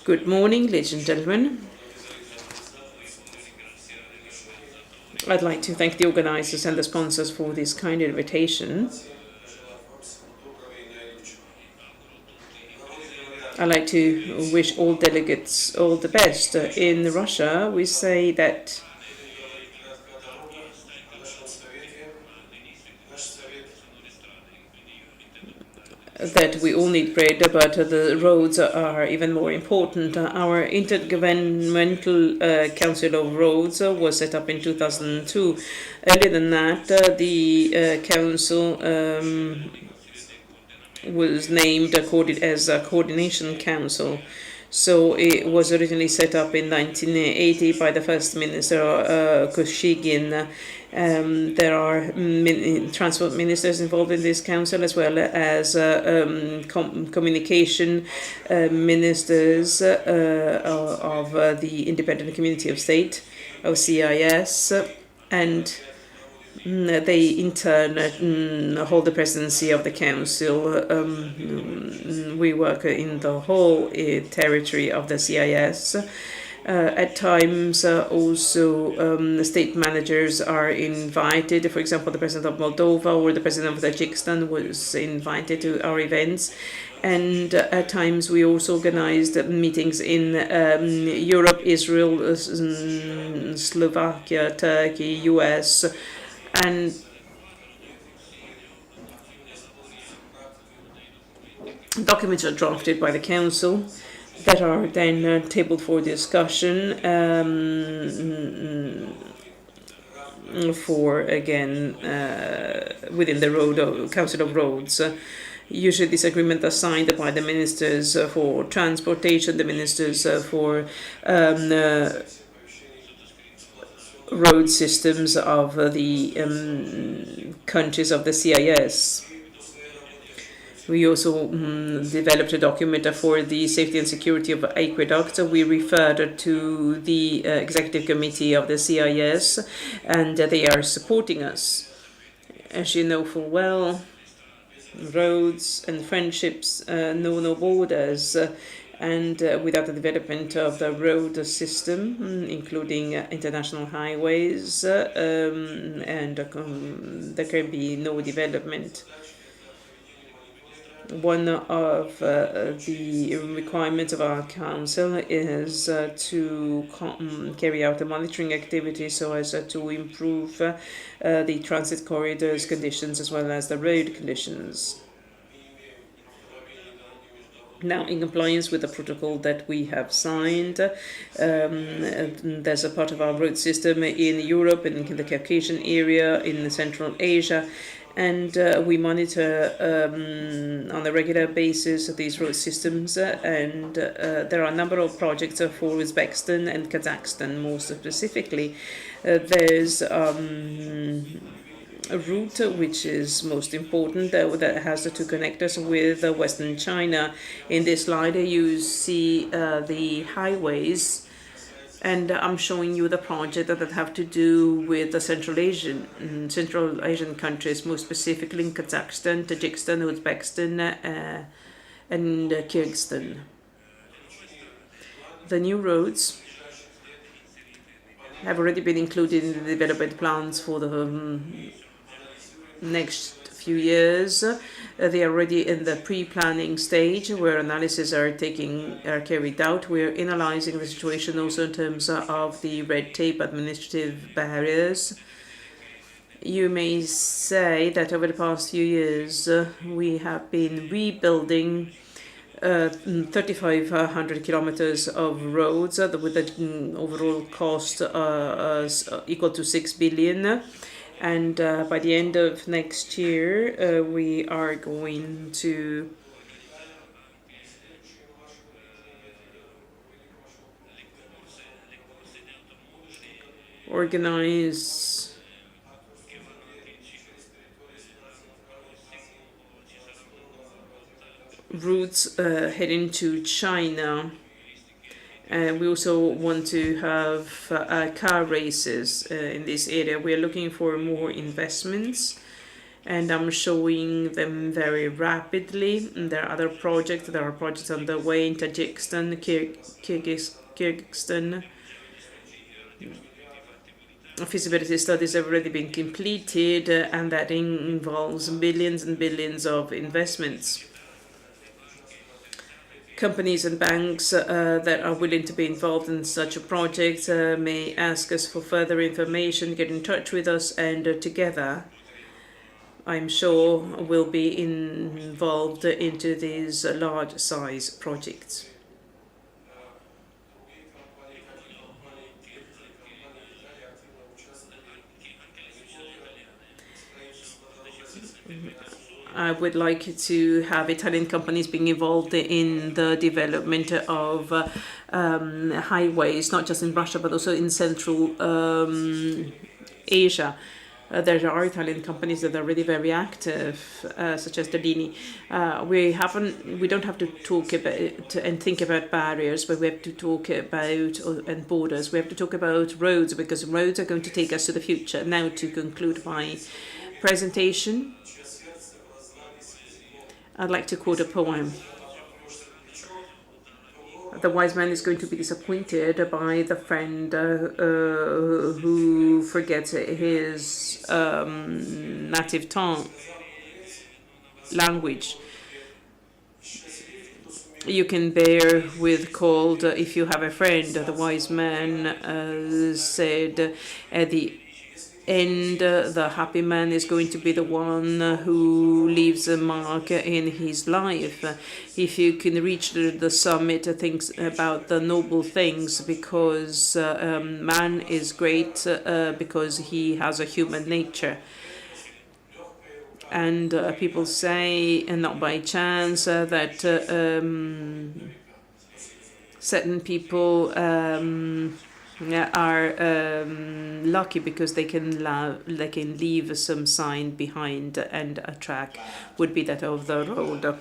Good morning, ladies and gentlemen. I'd like to thank the organizers and the sponsors for this kind invitation. I'd like to wish all delegates all the best. In Russia, we say that we all need bread, but the roads are even more important. Our Intergovernmental Council of Roads was set up in 2002. Earlier than that, the council was named as a coordination council. So it was originally set up in 1980 by the first minister, Koshygin. There are transport ministers involved in this council, as well as communication ministers of the Independent Community of State, of CIS, and they in turn hold the presidency of the council. We work in the whole territory of the CIS. At times, also, the state managers are invited. For example, the president of Moldova or the president of Tajikistan was invited to our events. And at times, we also organized meetings in Europe, Israel, Slovakia, Turkey, US, and documents are drafted by the council that are then tabled for discussion within the Council of Roads. Usually these agreements are signed by the ministers for transportation, the ministers for road systems of the countries of the CIS. We also developed a document for the safety and security of aqueducts. We referred to the executive committee of the CIS, and they are supporting us. As you know full well, roads and friendships know no borders. And without the development of the road system, including international highways, there can be no development. One of the requirements of our council is to carry out a monitoring activity so as to improve the transit corridors conditions as well as the road conditions. Now, in compliance with the protocol that we have signed, there's a part of our road system in Europe, in the Caucasian area, in Central Asia, and we monitor on a regular basis these road systems, and there are a number of projects for Uzbekistan and Kazakhstan. More specifically, there's a route which is most important that has to connect us with Western China. In this slide, you see the highways, and I'm showing you the project that have to do with the Central Asian countries, more specifically in Kazakhstan, Tajikistan, Uzbekistan, and Kyrgyzstan. The new roads have already been included in the development plans for the next few years. They are already in the pre-planning stage where analyses are carried out. We're analyzing the situation also in terms of the red tape, administrative barriers. You may say that over the past few years we have been rebuilding 3,500 kilometers of roads with an overall cost equal to 6 billion. And by the end of next year, we are going to organize routes heading to China. We also want to have car races in this area. We are looking for more investments and I'm showing them very rapidly. And there are other projects. There are projects on the way in Tajikistan, Kyrgyzstan. Feasibility studies have already been completed, and that involves billions and billions of investments. Companies and banks that are willing to be involved in such a project may ask us for further information, get in touch with us, and together, I'm sure, we'll be involved into these large-size projects. I would like to have Italian companies being involved in the development of highways, not just in Russia, but also in Central Asia. There are Italian companies that are really very active, such as Dallini. We don't have to talk about and think about barriers, but we have to talk about and borders. We have to talk about roads, because roads are going to take us to the future. Now, to conclude my presentation, I'd like to quote a poem. The wise man is going to be disappointed by the friend who forgets his native tongue, language. You can bear with cold if you have a friend. The wise man said, at the end, the happy man is going to be the one who leaves a mark in his life. If you can reach the summit, think about the noble things, because man is great because he has a human nature. And people say, and not by chance, that certain people are lucky because they can leave some sign behind, and a track would be that of the road.